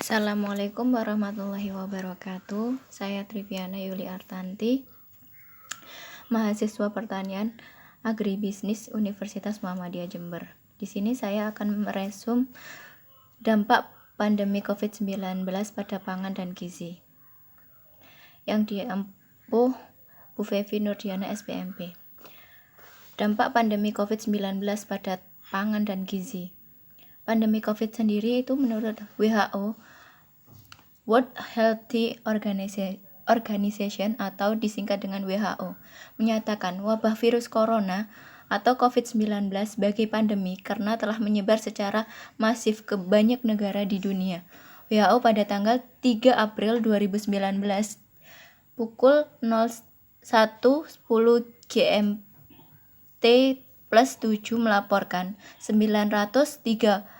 Assalamualaikum warahmatullahi wabarakatuh. Saya Triviana Yuli Artanti, mahasiswa pertanian agribisnis Universitas Muhammadiyah Jember. Di sini saya akan meresum dampak pandemi COVID-19 pada pangan dan gizi yang diempuh Bu Fevi Nurdiana SPMP. Dampak pandemi COVID-19 pada pangan dan gizi. Pandemi COVID sendiri itu menurut WHO, World Health Organization atau disingkat dengan WHO, menyatakan wabah virus corona atau COVID-19 sebagai pandemi karena telah menyebar secara masif ke banyak negara di dunia. WHO pada tanggal 3 April 2019 pukul 01.10 GMT plus 7 melaporkan 903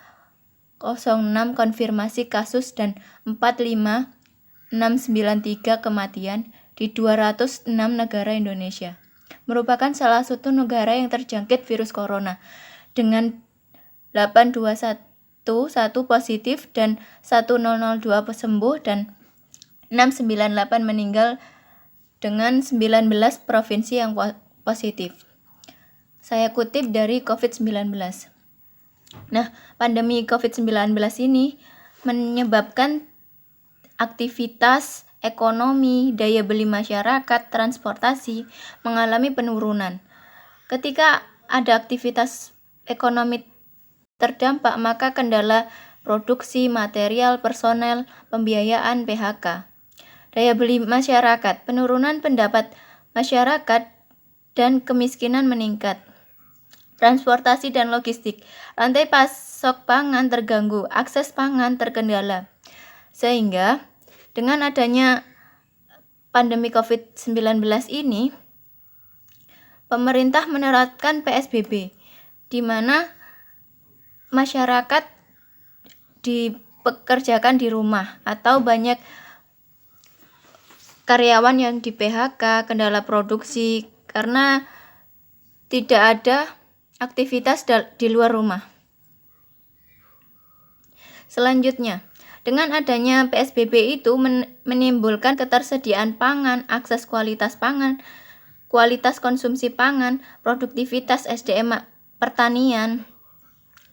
06 konfirmasi kasus dan 45693 kematian di 206 negara Indonesia. Merupakan salah satu negara yang terjangkit virus corona dengan 8211 positif dan 1002 sembuh dan 698 meninggal dengan 19 provinsi yang positif. Saya kutip dari COVID-19. Nah, pandemi COVID-19 ini menyebabkan aktivitas ekonomi, daya beli masyarakat, transportasi mengalami penurunan. Ketika ada aktivitas ekonomi terdampak, maka kendala produksi, material, personel, pembiayaan, PHK. Daya beli masyarakat, penurunan pendapat masyarakat dan kemiskinan meningkat. Transportasi dan logistik, rantai pasok pangan terganggu, akses pangan terkendala. Sehingga dengan adanya pandemi COVID-19 ini, pemerintah menerapkan PSBB, di mana masyarakat dipekerjakan di rumah atau banyak karyawan yang di PHK, kendala produksi karena tidak ada aktivitas di luar rumah. Selanjutnya, dengan adanya PSBB itu menimbulkan ketersediaan pangan, akses kualitas pangan, kualitas konsumsi pangan, produktivitas SDM pertanian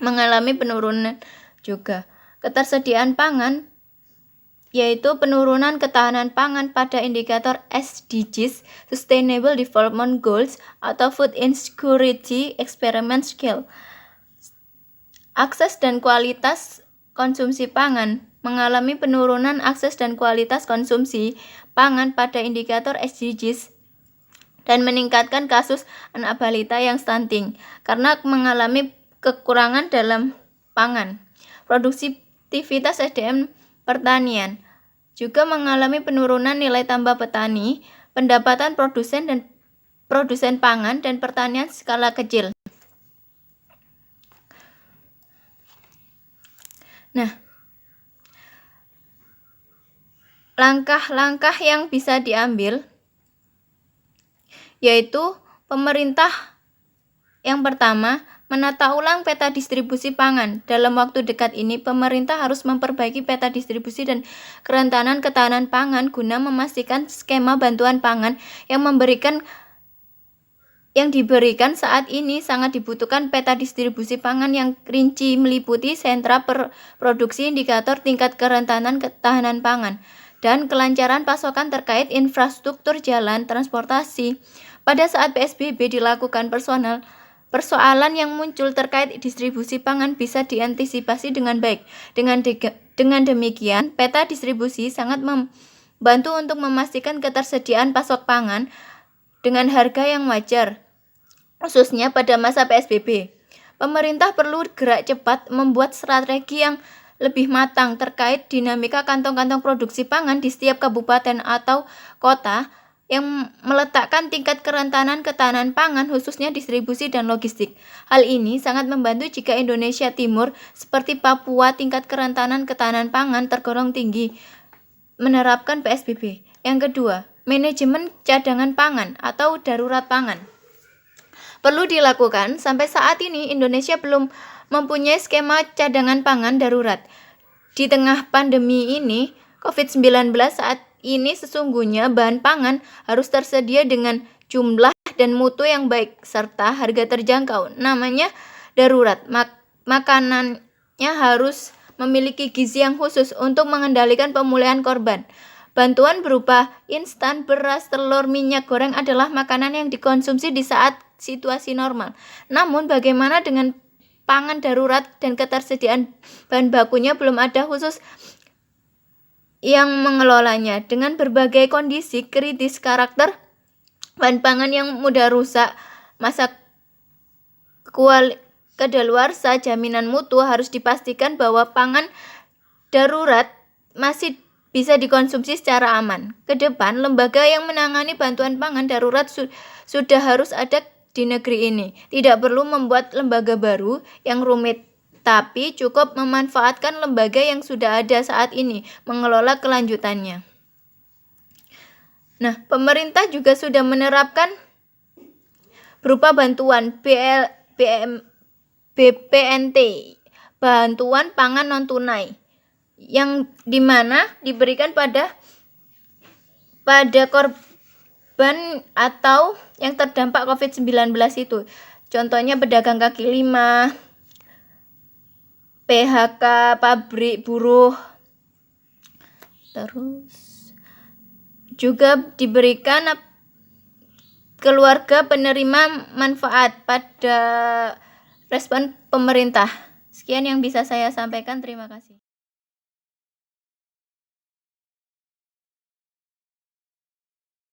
mengalami penurunan juga. Ketersediaan pangan yaitu penurunan ketahanan pangan pada indikator SDGs (Sustainable Development Goals) atau Food Insecurity Experiment Scale. Akses dan kualitas konsumsi pangan mengalami penurunan akses dan kualitas konsumsi pangan pada indikator SDGs dan meningkatkan kasus anak balita yang stunting karena mengalami kekurangan dalam pangan. Produktivitas SDM pertanian juga mengalami penurunan nilai tambah petani, pendapatan produsen pangan dan pertanian skala kecil. Nah, langkah-langkah yang bisa diambil yaitu pemerintah yang pertama, menata ulang peta distribusi pangan. Dalam waktu dekat ini, pemerintah harus memperbaiki peta distribusi dan kerentanan ketahanan pangan guna memastikan skema bantuan pangan yang diberikan saat ini sangat dibutuhkan peta distribusi pangan yang rinci meliputi sentra produksi, indikator tingkat kerentanan ketahanan pangan, dan kelancaran pasokan terkait infrastruktur jalan, transportasi. Pada saat PSBB dilakukan persoalan yang muncul terkait distribusi pangan bisa diantisipasi dengan baik. Dengan demikian, peta distribusi sangat membantu untuk memastikan ketersediaan pasok pangan dengan harga yang wajar, khususnya pada masa PSBB. Pemerintah perlu gerak cepat membuat strategi yang lebih matang terkait dinamika kantong-kantong produksi pangan di setiap kabupaten atau kota yang meletakkan tingkat kerentanan ketahanan pangan khususnya distribusi dan logistik. Hal ini sangat membantu jika Indonesia Timur seperti Papua tingkat kerentanan ketahanan pangan tergolong tinggi menerapkan PSBB. Yang kedua, manajemen cadangan pangan atau darurat pangan perlu dilakukan. Sampai saat ini Indonesia belum mempunyai skema cadangan pangan darurat. Di tengah pandemi ini, COVID-19 saat ini sesungguhnya bahan pangan harus tersedia dengan jumlah dan mutu yang baik serta harga terjangkau. Namanya darurat. Makanannya harus memiliki gizi yang khusus untuk mengendalikan pemulihan korban. Bantuan berupa instan, beras, telur, minyak goreng adalah makanan yang dikonsumsi di saat situasi normal. Namun bagaimana dengan pangan darurat dan ketersediaan bahan bakunya belum ada khusus yang mengelolanya. Dengan berbagai kondisi kritis karakter bahan pangan yang mudah rusak, masa kedaluarsa, jaminan mutu harus dipastikan bahwa pangan darurat masih bisa dikonsumsi secara aman. Ke depan, lembaga yang menangani bantuan pangan darurat sudah harus ada di negeri ini. Tidak perlu membuat lembaga baru yang rumit, tapi cukup memanfaatkan lembaga yang sudah ada saat ini, mengelola kelanjutannya. Nah, pemerintah juga sudah menerapkan berupa bantuan BPNT, bantuan pangan non-tunai, yang dimana diberikan pada korban atau yang terdampak COVID-19 itu. Contohnya pedagang kaki lima, PHK, pabrik buruh. Terus juga diberikan keluarga penerima manfaat pada respon pemerintah. Sekian yang bisa saya sampaikan. Terima kasih.